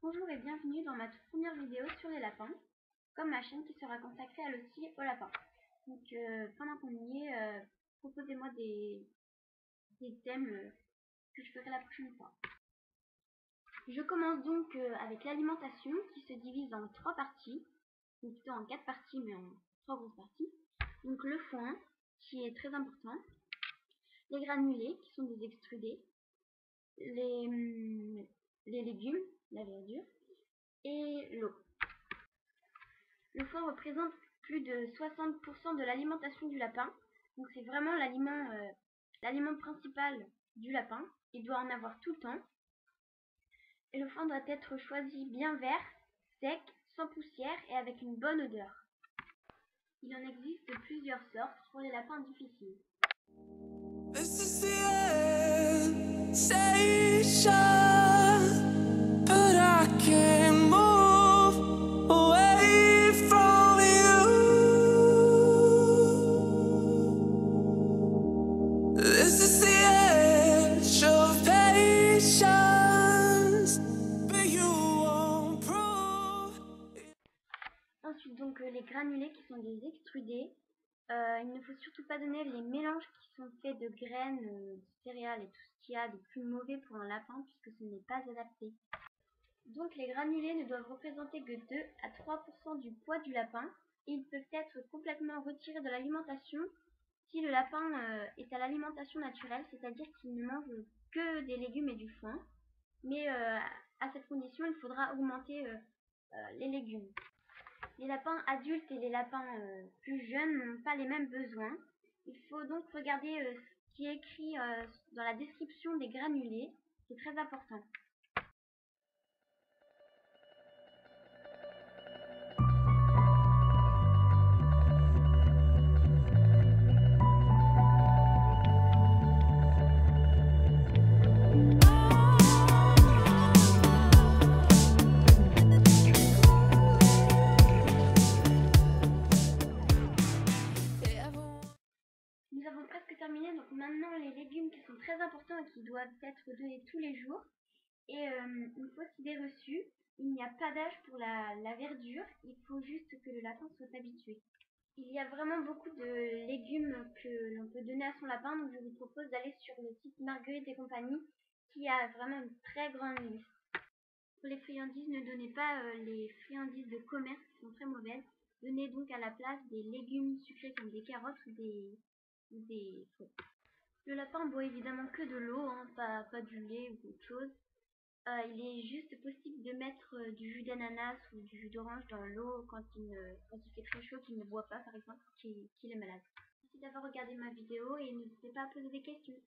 Bonjour et bienvenue dans ma toute première vidéo sur les lapins, comme ma chaîne qui sera consacrée elle aussi aux lapins. Donc pendant qu'on y est, proposez-moi des thèmes que je ferai la prochaine fois. Je commence donc avec l'alimentation qui se divise en 3 parties, ou plutôt en 4 parties mais en 3 grosses parties. Donc le foin qui est très important, les granulés qui sont des extrudés, les légumes, la verdure, et l'eau. Le foin représente plus de 60% de l'alimentation du lapin, donc c'est vraiment l'aliment principal du lapin. Il doit en avoir tout le temps. Et le foin doit être choisi bien vert, sec, sans poussière et avec une bonne odeur. Il en existe plusieurs sortes pour les lapins difficiles. This is the end station, but I can't move away from you. This is the edge of patience, but you won't prove. Ensuite donc les granulés qui sont des extrudés. Il ne faut surtout pas donner les mélanges qui sont faits de graines, de céréales et tout ce qu'il y a de plus mauvais pour un lapin puisque ce n'est pas adapté. Donc les granulés ne doivent représenter que 2 à 3% du poids du lapin et ils peuvent être complètement retirés de l'alimentation si le lapin est à l'alimentation naturelle, c'est-à-dire qu'il ne mange que des légumes et du foin. Mais à cette condition, il faudra augmenter les légumes. Les lapins adultes et les lapins plus jeunes n'ont pas les mêmes besoins. Il faut donc regarder ce qui est écrit dans la description des granulés. C'est très important. Nous avons presque terminé, donc maintenant les légumes qui sont très importants et qui doivent être donnés tous les jours. Et une fausse idée reçue, il n'y a pas d'âge pour la verdure, il faut juste que le lapin soit habitué. Il y a vraiment beaucoup de légumes que l'on peut donner à son lapin, donc je vous propose d'aller sur le site Marguerite et compagnie qui a vraiment une très grande liste. Pour les friandises, ne donnez pas les friandises de commerce qui sont très mauvaises. Donnez donc à la place des légumes sucrés comme des carottes ou des fruits. Le lapin boit évidemment que de l'eau, pas du lait ou autre chose. Il est juste possible de mettre du jus d'ananas ou du jus d'orange dans l'eau quand il fait très chaud, qu'il ne boit pas par exemple, qu'il est malade. Merci d'avoir regardé ma vidéo et n'hésitez pas à poser des questions.